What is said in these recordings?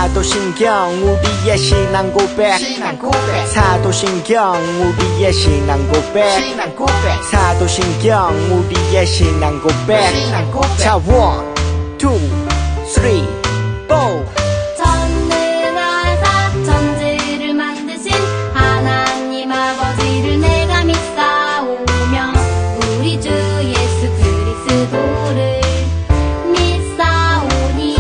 사도신경 우리의 신앙 고백 사도신경 우리의 신앙 고백 사도신경 우리의 신앙 고백 자 1, 2, 3, 4 전능하사 천지를 만드신 하나님 아버지를 내가 믿사오며 우리 주 예수 그리스도를 믿사오니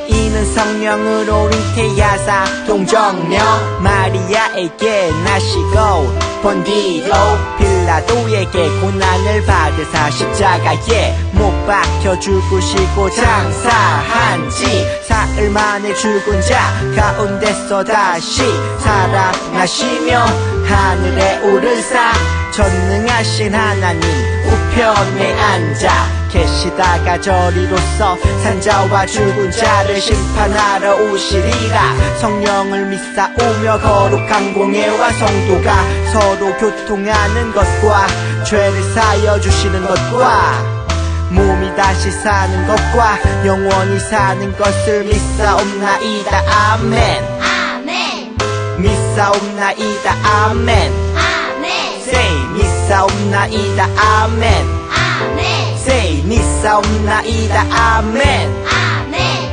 이는 성령으로 잉태하사 동정녀 마리아에게 나시고 본 뒤로 빌라도에게 고난을 받으사 십자가에 못 박혀 죽으시고 장사한지 사흘 만에 죽은 자 가운데서 다시 살아나시며 하늘에 오르사 전능하신 하나님 우편에 앉아 계시다가 저리로서 산자와 죽은 자를 심판하러 오시리라. 성령을 믿사오며 거룩한 공예와 성도가 서로 교통하는 것과 죄를 사여 주시는 것과 몸이 다시 사는 것과 영원히 사는 것을 믿사옵나이다. 아멘. 아멘 믿사옵나이다. 아멘. 아멘 Say 믿사옵나이다. 아멘. 아멘 Say 믿사옵나이다. 아멘. 아멘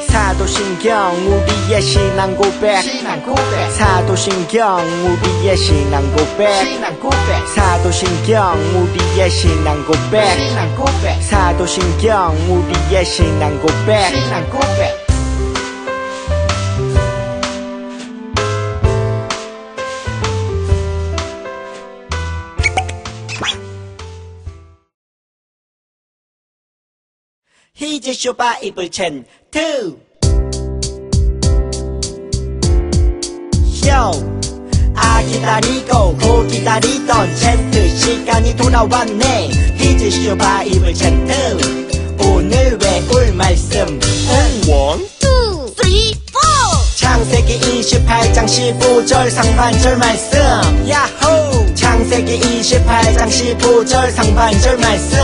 사도신경 우리의 신앙 고백 사도신경 우리의 신앙 고백 사도신경 우리의 신앙 고백 사도신경 우리의 신앙 고백 히즈 쇼 바이블 챈 2 기다리고 고 기다리던 챈트 시간이 돌아왔네. 히즈 쇼 바이블 챈 2 오늘 외울 말씀 1, 2, 3, 4 창세기 28장 15절 상반절 말씀 야호 창세기 28장 15절 상반절 말씀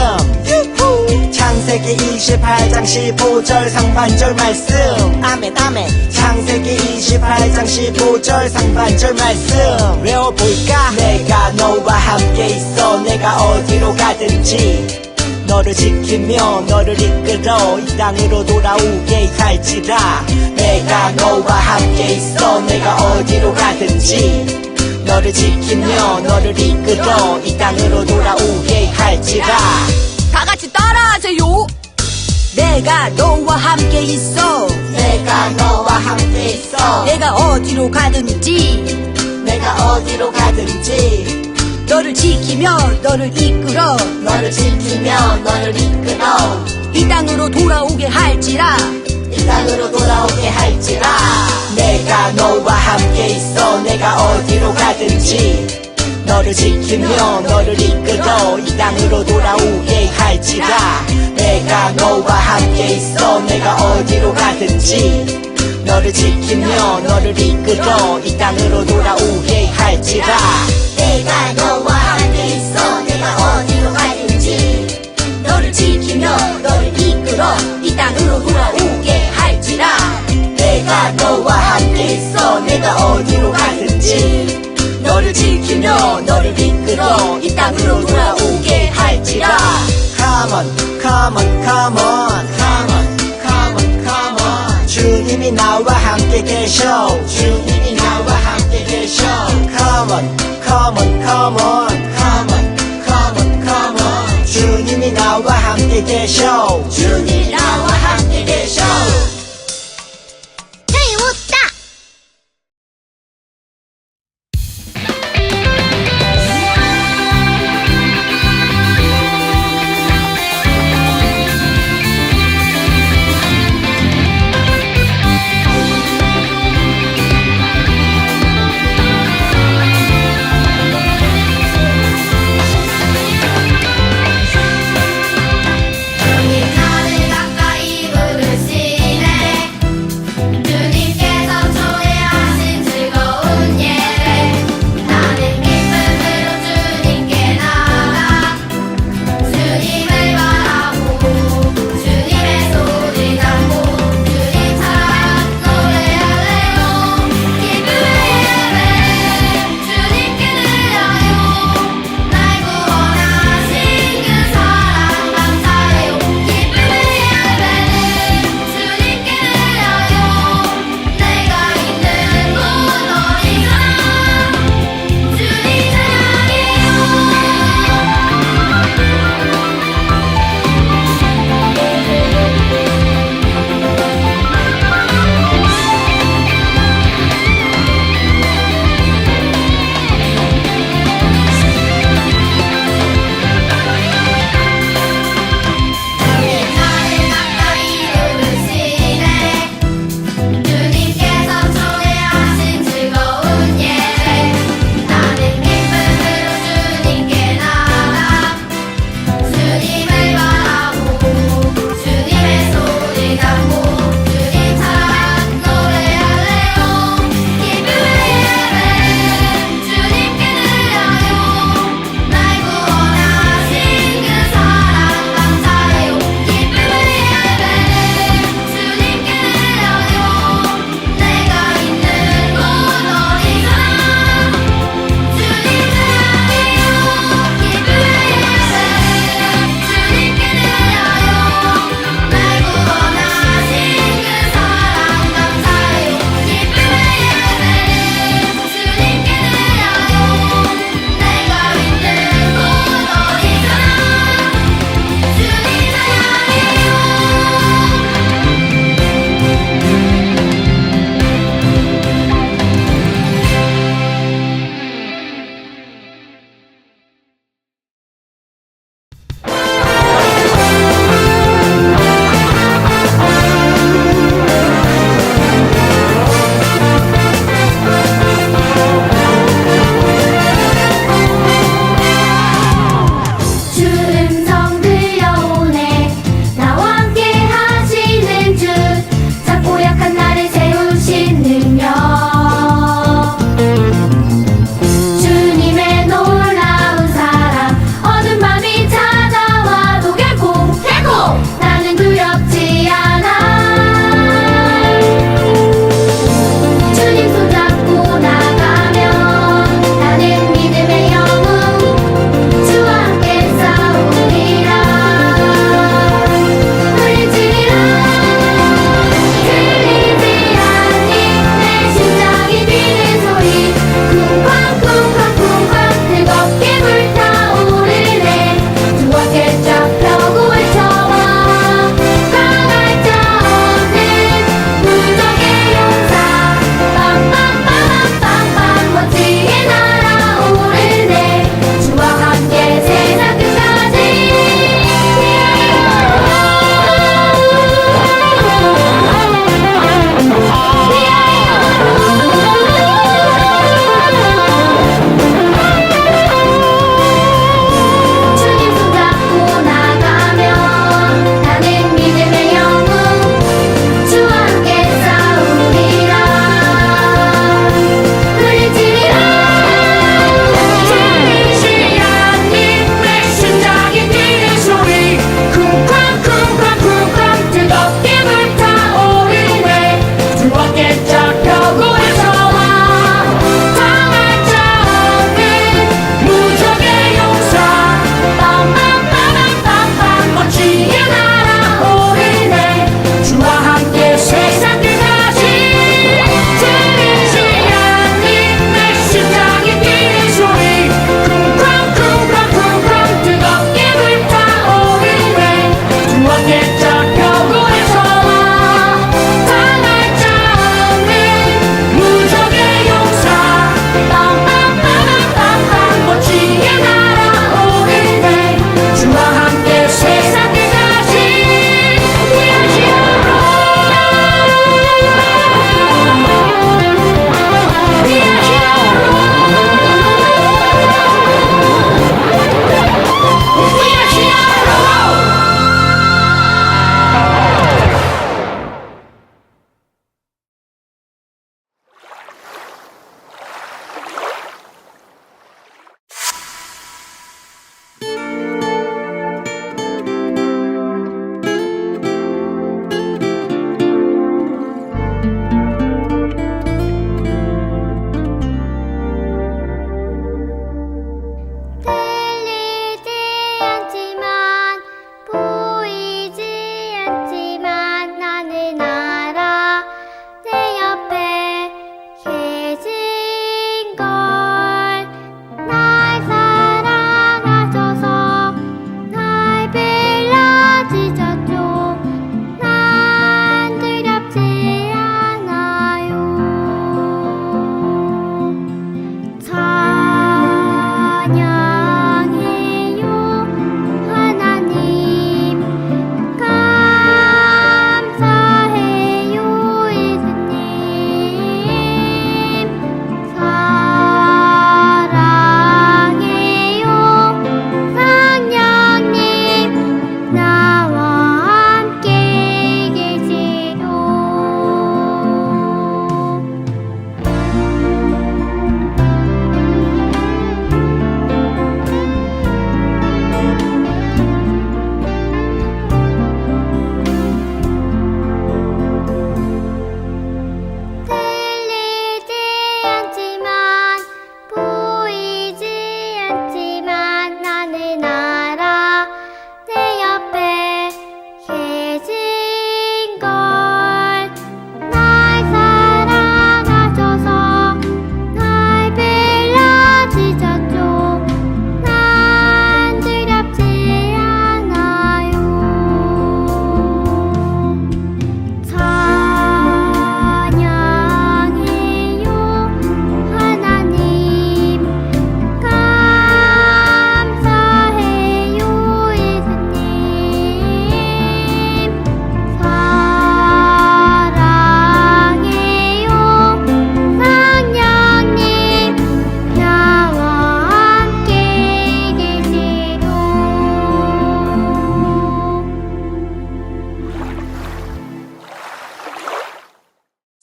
유후 창세기 28장 15절 상반절 말씀 아멘 아멘 창세기 28장 15절 상반절 말씀 외워볼까 내가 너와 함께 있어 내가 어디로 가든지 너를 지키며 너를 이끌어 이 땅으로 돌아오게 할지라 내가 너와 함께 있어 내가 어디로 가든지 너를 지키며 너를 이끌어 이 땅으로 돌아오게 할지라 다같이 따라하세요. 내가 너와 함께 있어 내가 너와 함께 있어 내가 어디로 가든지 내가 어디로 가든지 너를 지키며 너를 이끌어 너를 지키며 너를 이끌어 이 땅으로 돌아오게 할지라 이 땅으로 돌아오게 할지라 내가 너와 함께 있어 내가 어디로 가든지 너를 지키며 너를 이끌어 이 땅으로 돌아오게 할지라 내가 너와 함께 있어 내가 어디로 가든지 너를 지키며 너를 이끌어 이 땅으로 돌아오게 할지라 내가 너와 함께 있어 내가 어디로 가든지 너를 지키며 너를 이끌어 이 땅으로 돌아오게 할지라 내가 너와 함께 있어 내가 어디로 가든지 너를 지키며 너를 이끌어 이 땅으로 돌아오게 할지라 Come on, come on, come on, come on, come on, come on 주님이 나와 함께 계셔 주님이 나와 함께 계셔 Come on, come on, come on, come on, come on, come on 주님이 나와 함께 계셔 주님이 나와 함께 계셔 태우다 주님 나를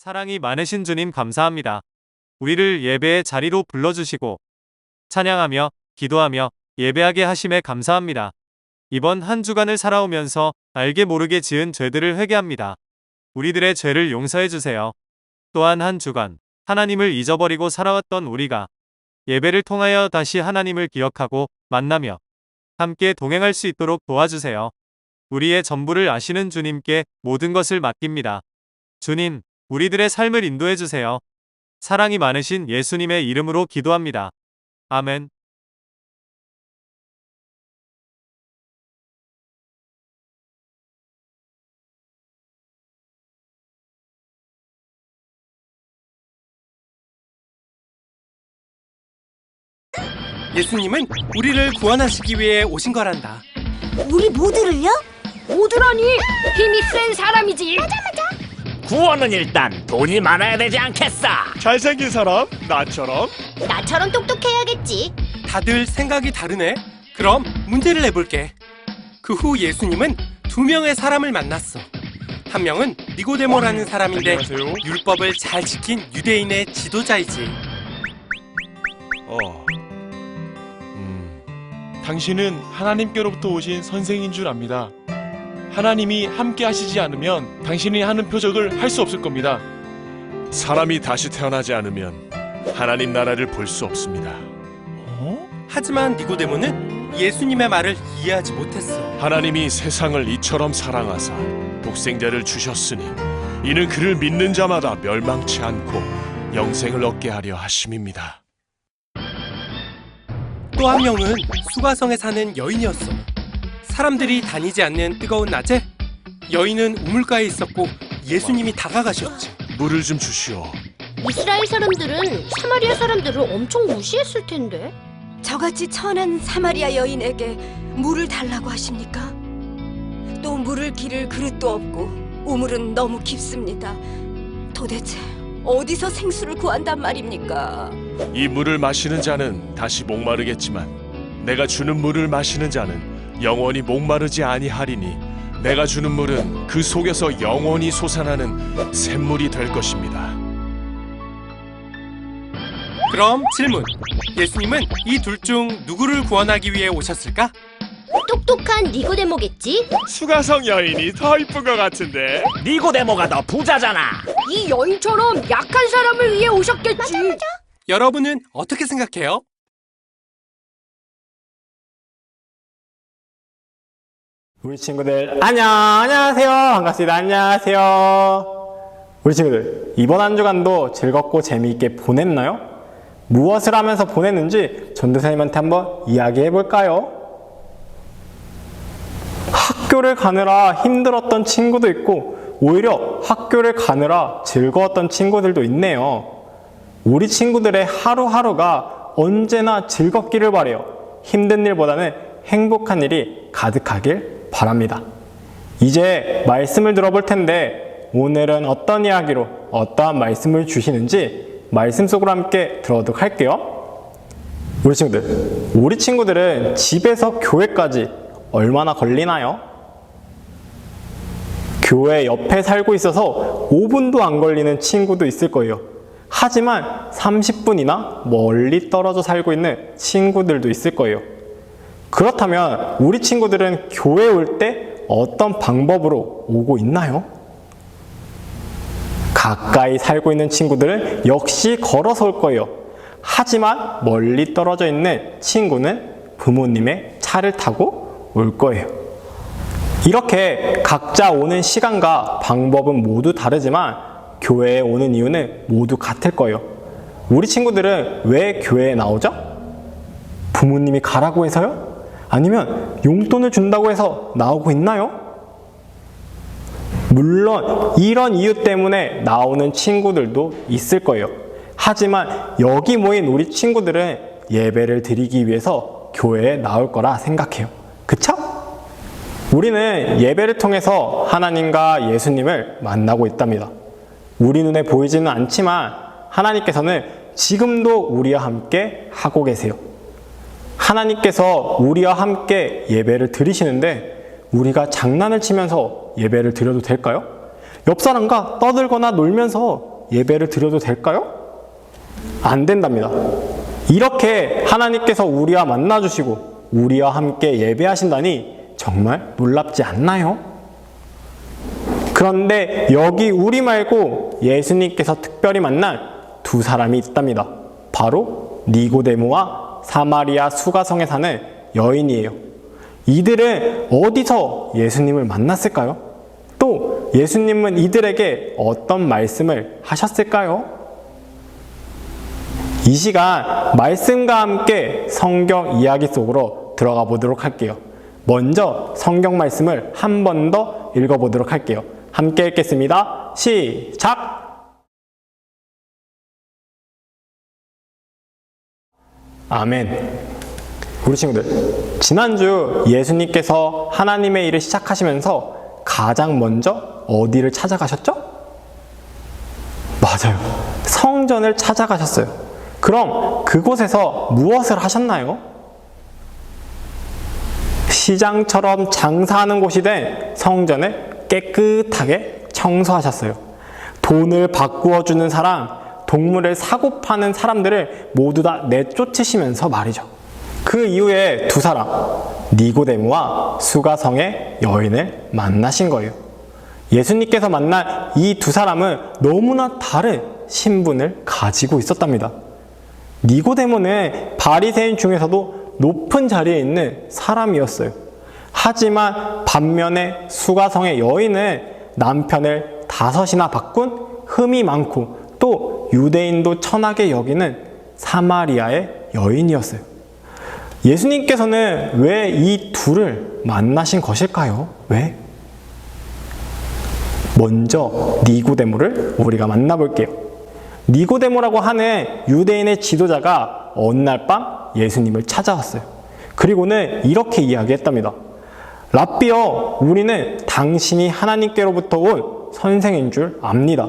사랑이 많으신 주님 감사합니다. 우리를 예배의 자리로 불러주시고 찬양하며 기도하며 예배하게 하심에 감사합니다. 이번 한 주간을 살아오면서 알게 모르게 지은 죄들을 회개합니다. 우리들의 죄를 용서해 주세요. 또한 한 주간 하나님을 잊어버리고 살아왔던 우리가 예배를 통하여 다시 하나님을 기억하고 만나며 함께 동행할 수 있도록 도와주세요. 우리의 전부를 아시는 주님께 모든 것을 맡깁니다. 주님, 우리들의 삶을 인도해 주세요. 사랑이 많으신 예수님의 이름으로 기도합니다. 아멘. 예수님은 우리를 구원하시기 위해 오신 거란다. 우리 모두를요? 모두라니 힘이 센 사람이지. 구원은 일단 돈이 많아야 되지 않겠어? 잘생긴 사람? 나처럼? 나처럼 똑똑해야겠지. 다들 생각이 다르네. 그럼 문제를 내볼게. 그 후 예수님은 두 명의 사람을 만났어. 한 명은 니고데모라는 사람인데 안녕하세요. 율법을 잘 지킨 유대인의 지도자이지. 당신은 하나님께로부터 오신 선생인 줄 압니다. 하나님이 함께 하시지 않으면 당신이 하는 표적을 할 수 없을 겁니다. 사람이 다시 태어나지 않으면 하나님 나라를 볼 수 없습니다. 하지만 니고데모는 예수님의 말을 이해하지 못했어. 하나님이 세상을 이처럼 사랑하사 독생자를 주셨으니 이는 그를 믿는 자마다 멸망치 않고 영생을 얻게 하려 하심입니다. 또 한 명은 수가성에 사는 여인이었어. 사람들이 다니지 않는 뜨거운 낮에 여인은 우물가에 있었고 예수님이 다가가셨지. 물을 좀 주시오. 이스라엘 사람들은 사마리아 사람들을 엄청 무시했을 텐데. 저같이 천한 사마리아 여인에게 물을 달라고 하십니까? 또 물을 기를 그릇도 없고 우물은 너무 깊습니다. 도대체 어디서 생수를 구한단 말입니까? 이 물을 마시는 자는 다시 목마르겠지만 내가 주는 물을 마시는 자는 영원히 목마르지 아니하리니 내가 주는 물은 그 속에서 영원히 솟아나는 샘물이 될 것입니다. 그럼 질문. 예수님은 이 둘 중 누구를 구원하기 위해 오셨을까? 똑똑한 니고데모겠지? 수가성 여인이 더 이쁜 것 같은데. 니고데모가 더 부자잖아. 이 여인처럼 약한 사람을 위해 오셨겠지. 여러분은 어떻게 생각해요? 우리 친구들 안녕하세요. 반갑습니다. 안녕하세요. 우리 친구들 이번 한 주간도 즐겁고 재미있게 보냈나요? 무엇을 하면서 보냈는지 전도사님한테 한번 이야기해 볼까요? 학교를 가느라 힘들었던 친구도 있고 오히려 학교를 가느라 즐거웠던 친구들도 있네요. 우리 친구들의 하루하루가 언제나 즐겁기를 바라요. 힘든 일보다는 행복한 일이 가득하길 바랍니다. 이제 말씀을 들어볼 텐데 오늘은 어떤 이야기로 어떠한 말씀을 주시는지 말씀 속으로 함께 들어보도록 할게요. 우리 친구들은 집에서 교회까지 얼마나 걸리나요? 교회 옆에 살고 있어서 5분도 안 걸리는 친구도 있을 거예요. 하지만 30분이나 멀리 떨어져 살고 있는 친구들도 있을 거예요. 그렇다면 우리 친구들은 교회에 올 때 어떤 방법으로 오고 있나요? 가까이 살고 있는 친구들은 역시 걸어서 올 거예요. 하지만 멀리 떨어져 있는 친구는 부모님의 차를 타고 올 거예요. 이렇게 각자 오는 시간과 방법은 모두 다르지만 교회에 오는 이유는 모두 같을 거예요. 우리 친구들은 왜 교회에 나오죠? 부모님이 가라고 해서요? 아니면 용돈을 준다고 해서 나오고 있나요? 물론 이런 이유 때문에 나오는 친구들도 있을 거예요. 하지만 여기 모인 우리 친구들은 예배를 드리기 위해서 교회에 나올 거라 생각해요. 그쵸? 우리는 예배를 통해서 하나님과 예수님을 만나고 있답니다. 우리 눈에 보이지는 않지만 하나님께서는 지금도 우리와 함께 하고 계세요. 하나님께서 우리와 함께 예배를 드리시는데 우리가 장난을 치면서 예배를 드려도 될까요? 옆 사람과 떠들거나 놀면서 예배를 드려도 될까요? 안 된답니다. 이렇게 하나님께서 우리와 만나주시고 우리와 함께 예배하신다니 정말 놀랍지 않나요? 그런데 여기 우리 말고 예수님께서 특별히 만난 두 사람이 있답니다. 바로 니고데모와 사마리아 수가성에 사는 여인이에요. 이들은 어디서 예수님을 만났을까요? 또 예수님은 이들에게 어떤 말씀을 하셨을까요? 이 시간 말씀과 함께 성경 이야기 속으로 들어가 보도록 할게요. 먼저 성경 말씀을 한 번 더 읽어보도록 할게요. 함께 읽겠습니다. 시작! 아멘. 우리 친구들, 지난주 예수님께서 하나님의 일을 시작하시면서 가장 먼저 어디를 찾아가셨죠? 맞아요. 성전을 찾아가셨어요. 그럼 그곳에서 무엇을 하셨나요? 시장처럼 장사하는 곳이 된 성전을 깨끗하게 청소하셨어요. 돈을 바꾸어 주는 사람, 동물을 사고 파는 사람들을 모두 다 내쫓으시면서 말이죠. 그 이후에 두 사람, 니고데모와 수가성의 여인을 만나신 거예요. 예수님께서 만난 이 두 사람은 너무나 다른 신분을 가지고 있었답니다. 니고데모는 바리새인 중에서도 높은 자리에 있는 사람이었어요. 하지만 반면에 수가성의 여인은 남편을 5이나 바꾼 흠이 많고 또 유대인도 천하게 여기는 사마리아의 여인이었어요. 예수님께서는 왜 이 둘을 만나신 것일까요? 왜? 먼저 니고데모를 우리가 만나볼게요. 니고데모라고 하는 유대인의 지도자가 어느 날 밤 예수님을 찾아왔어요. 그리고는 이렇게 이야기했답니다. 랍비여, 우리는 당신이 하나님께로부터 온 선생인 줄 압니다.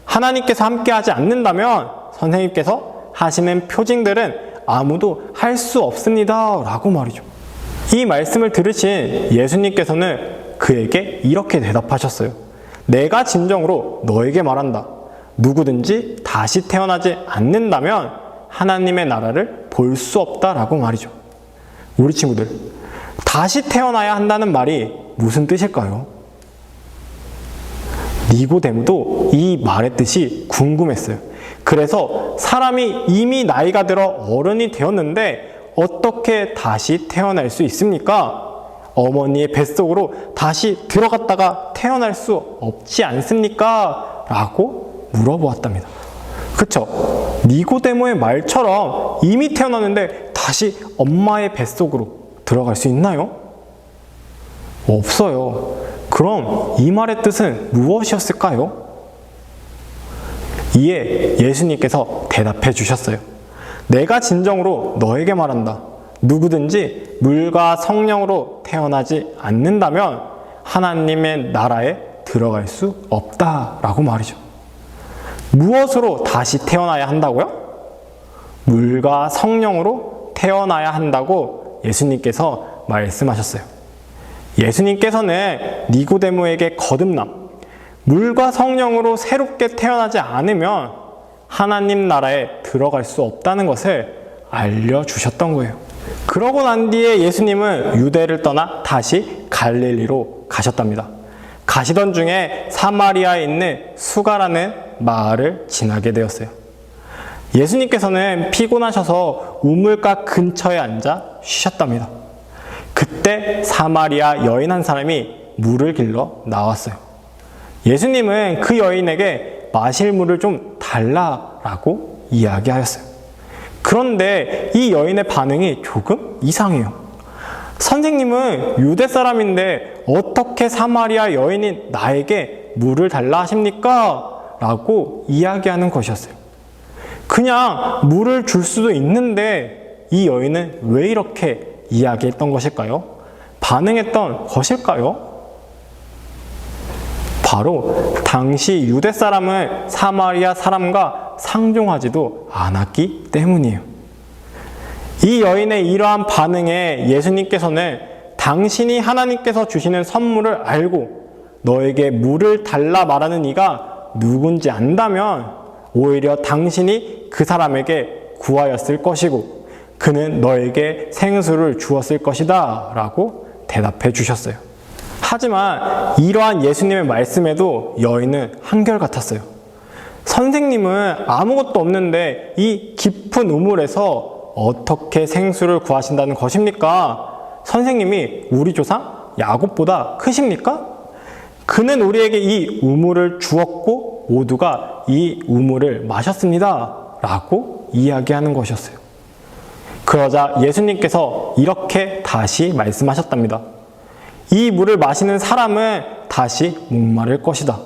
하나님께서 함께하지 않는다면 선생님께서 하시는 표징들은 아무도 할 수 없습니다. 라고 말이죠. 이 말씀을 들으신 예수님께서는 그에게 이렇게 대답하셨어요. 내가 진정으로 너에게 말한다. 누구든지 다시 태어나지 않는다면 하나님의 나라를 볼 수 없다라고 말이죠. 우리 친구들, 다시 태어나야 한다는 말이 무슨 뜻일까요? 니고데모도 이 말의 뜻이 궁금했어요. 그래서 사람이 이미 나이가 들어 어른이 되었는데 어떻게 다시 태어날 수 있습니까? 어머니의 뱃속으로 다시 들어갔다가 태어날 수 없지 않습니까? 라고 물어보았답니다. 그쵸? 니고데모의 말처럼 이미 태어났는데 다시 엄마의 뱃속으로 들어갈 수 있나요? 없어요. 그럼 이 말의 뜻은 무엇이었을까요? 이에 예수님께서 대답해 주셨어요. 내가 진정으로 너에게 말한다. 누구든지 물과 성령으로 태어나지 않는다면 하나님의 나라에 들어갈 수 없다라고 말이죠. 무엇으로 다시 태어나야 한다고요? 물과 성령으로 태어나야 한다고 예수님께서 말씀하셨어요. 예수님께서는 니고데모에게 거듭남, 물과 성령으로 새롭게 태어나지 않으면 하나님 나라에 들어갈 수 없다는 것을 알려주셨던 거예요. 그러고 난 뒤에 예수님은 유대를 떠나 다시 갈릴리로 가셨답니다. 가시던 중에 사마리아에 있는 수가라는 마을을 지나게 되었어요. 예수님께서는 피곤하셔서 우물가 근처에 앉아 쉬셨답니다. 그때 사마리아 여인 한 사람이 물을 길러 나왔어요. 예수님은 그 여인에게 마실 물을 좀 달라라고 이야기하였어요. 그런데 이 여인의 반응이 조금 이상해요. 선생님은 유대 사람인데 어떻게 사마리아 여인인 나에게 물을 달라 하십니까? 라고 이야기하는 것이었어요. 그냥 물을 줄 수도 있는데 이 여인은 왜 이렇게 이야기했던 것일까요? 반응했던 것일까요? 바로 당시 유대 사람은 사마리아 사람과 상종하지도 않았기 때문이에요. 이 여인의 이러한 반응에 예수님께서는 당신이 하나님께서 주시는 선물을 알고 너에게 물을 달라 말하는 이가 누군지 안다면 오히려 당신이 그 사람에게 구하였을 것이고 그는 너에게 생수를 주었을 것이다 라고 대답해 주셨어요. 하지만 이러한 예수님의 말씀에도 여인은 한결같았어요. 선생님은 아무것도 없는데 이 깊은 우물에서 어떻게 생수를 구하신다는 것입니까? 선생님이 우리 조상 야곱보다 크십니까? 그는 우리에게 이 우물을 주었고 모두가 이 우물을 마셨습니다 라고 이야기하는 것이었어요. 그러자 예수님께서 이렇게 다시 말씀하셨답니다. 이 물을 마시는 사람은 다시 목마를 것이다.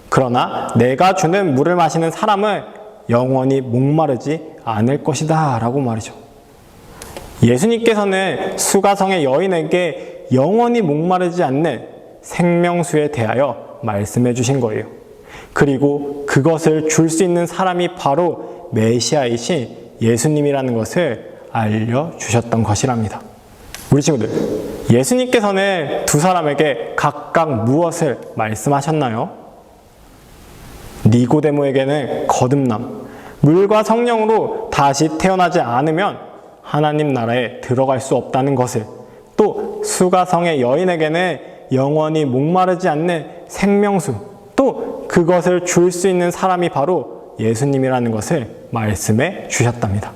그러나 내가 주는 물을 마시는 사람은 영원히 목마르지 않을 것이다 라고 말이죠. 예수님께서는 수가성의 여인에게 영원히 목마르지 않는 생명수에 대하여 말씀해 주신 거예요. 그리고 그것을 줄 수 있는 사람이 바로 메시아이신 예수님이라는 것을 알려주셨던 것이랍니다. 우리 친구들, 예수님께서는 두 사람에게 각각 무엇을 말씀하셨나요? 니고데모에게는 거듭남, 물과 성령으로 다시 태어나지 않으면 하나님 나라에 들어갈 수 없다는 것을, 또 수가성의 여인에게는 영원히 목마르지 않는 생명수, 또 그것을 줄 수 있는 사람이 바로 예수님이라는 것을 말씀해 주셨답니다.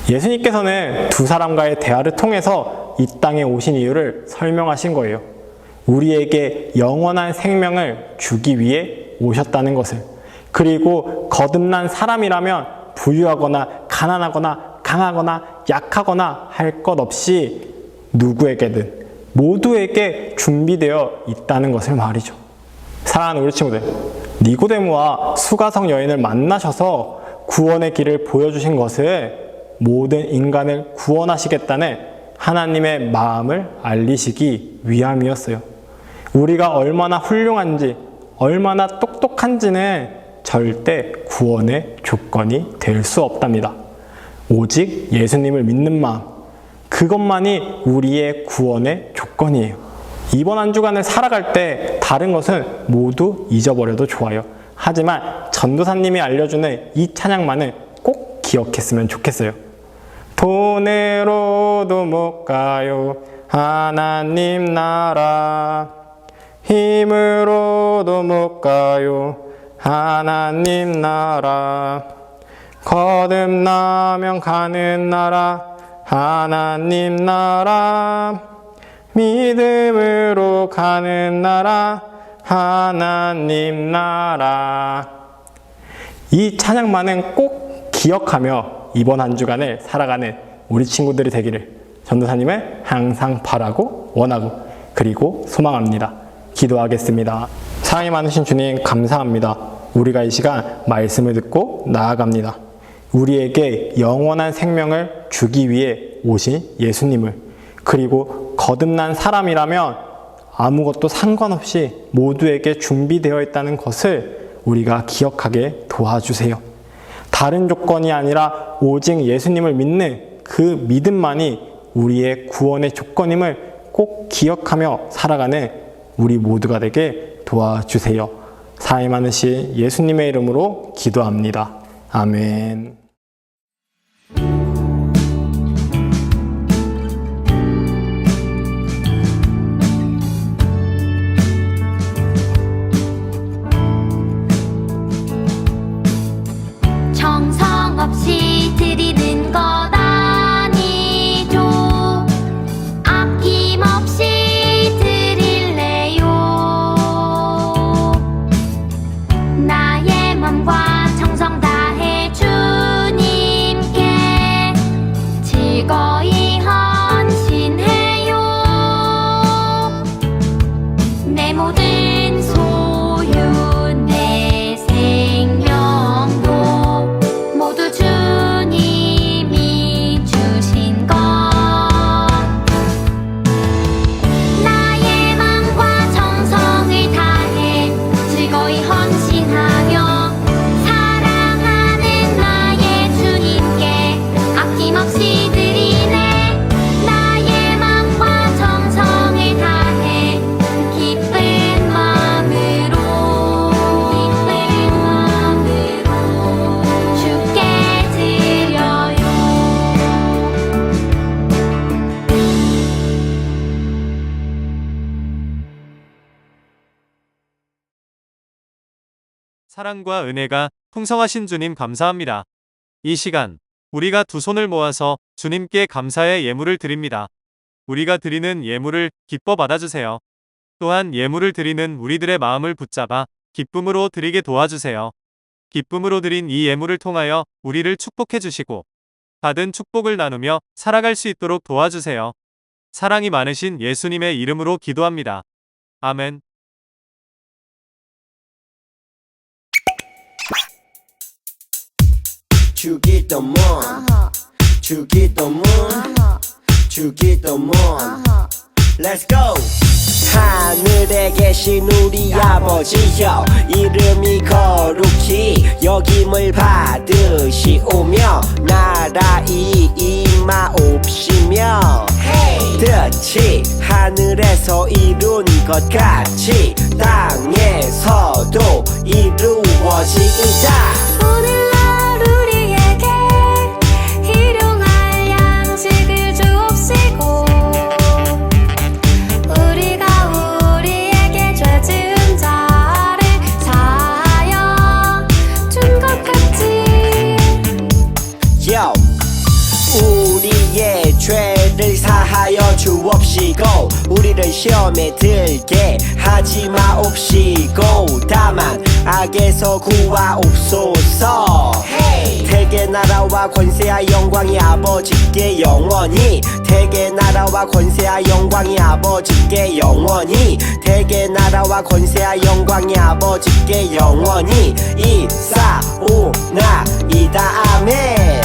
예수님께서는 두 사람과의 대화를 통해서 이 땅에 오신 이유를 설명하신 거예요. 우리에게 영원한 생명을 주기 위해 오셨다는 것을, 그리고 거듭난 사람이라면 부유하거나 가난하거나 강하거나 약하거나 할 것 없이 누구에게든 모두에게 준비되어 있다는 것을 말이죠. 사랑하는 우리 친구들, 니고데모와 수가성 여인을 만나셔서 구원의 길을 보여주신 것을 모든 인간을 구원하시겠다는 하나님의 마음을 알리시기 위함이었어요. 우리가 얼마나 훌륭한지, 얼마나 똑똑한지는 절대 구원의 조건이 될 수 없답니다. 오직 예수님을 믿는 마음, 그것만이 우리의 구원의 조건이에요. 이번 한 주간을 살아갈 때 다른 것은 모두 잊어버려도 좋아요. 하지만 전도사님이 알려주는 이 찬양만은 꼭 기억했으면 좋겠어요. 돈으로도 못 가요 하나님 나라, 힘으로도 못 가요 하나님 나라, 거듭나면 가는 나라 하나님 나라, 믿음으로 가는 나라 하나님 나라. 이 찬양만은 꼭 기억하며 이번 한 주간을 살아가는 우리 친구들이 되기를 전도사님은 항상 바라고 원하고 그리고 소망합니다. 기도하겠습니다. 사랑이 많으신 주님 감사합니다. 우리가 이 시간 말씀을 듣고 나아갑니다. 우리에게 영원한 생명을 주기 위해 오신 예수님을, 그리고 거듭난 사람이라면 아무것도 상관없이 모두에게 준비되어 있다는 것을 우리가 기억하게 도와주세요. 다른 조건이 아니라 오직 예수님을 믿는 그 믿음만이 우리의 구원의 조건임을 꼭 기억하며 살아가는 우리 모두가 되게 도와주세요. 사랑이 많으신 예수님의 이름으로 기도합니다. 아멘. 정성 없이 드리는 것 아니죠. 아낌없이 드릴래요. 나의 맘과 정성 다해 주님께 즐거이 헌신해요. 내 모든 소유 내 생명도 모두 주님이 주신 것. 나의 맘과 정성을 다해 즐거이 헌신하며 사랑과 은혜가 풍성하신 주님 감사합니다. 이 시간 우리가 두 손을 모아서 주님께 감사의 예물을 드립니다. 우리가 드리는 예물을 기뻐 받아주세요. 또한 예물을 드리는 우리들의 마음을 붙잡아 기쁨으로 드리게 도와주세요. 기쁨으로 드린 이 예물을 통하여 우리를 축복해 주시고 받은 축복을 나누며 살아갈 수 있도록 도와주세요. 사랑이 많으신 예수님의 이름으로 기도합니다. 아멘. 주기도문 주기도문 주기도문 Let's go! 하늘에 계신 우리 아버지여 이름이 거룩히 여김을 받으시오며 나라이 임하옵시며 뜻이 하늘에서 이룬 것 같이 땅에서도 이루어지이다. 오늘날 우리에게 일용할 양식을 주옵시고 우리가 우리에게 죄 지은 자를 사하여 준 것 같이 Yo. 우리의 죄를 사하여 주옵시고 우리를 시험에 들게 하지 마옵시고 다만 악에서 구하옵소서. 대개 나라와 권세와 영광이 아버지께 영원히 대개 나라와 권세와 영광이 아버지께 영원히 대개 나라와 권세와 영광이 아버지께 영원히 이사오나이다. 아멘.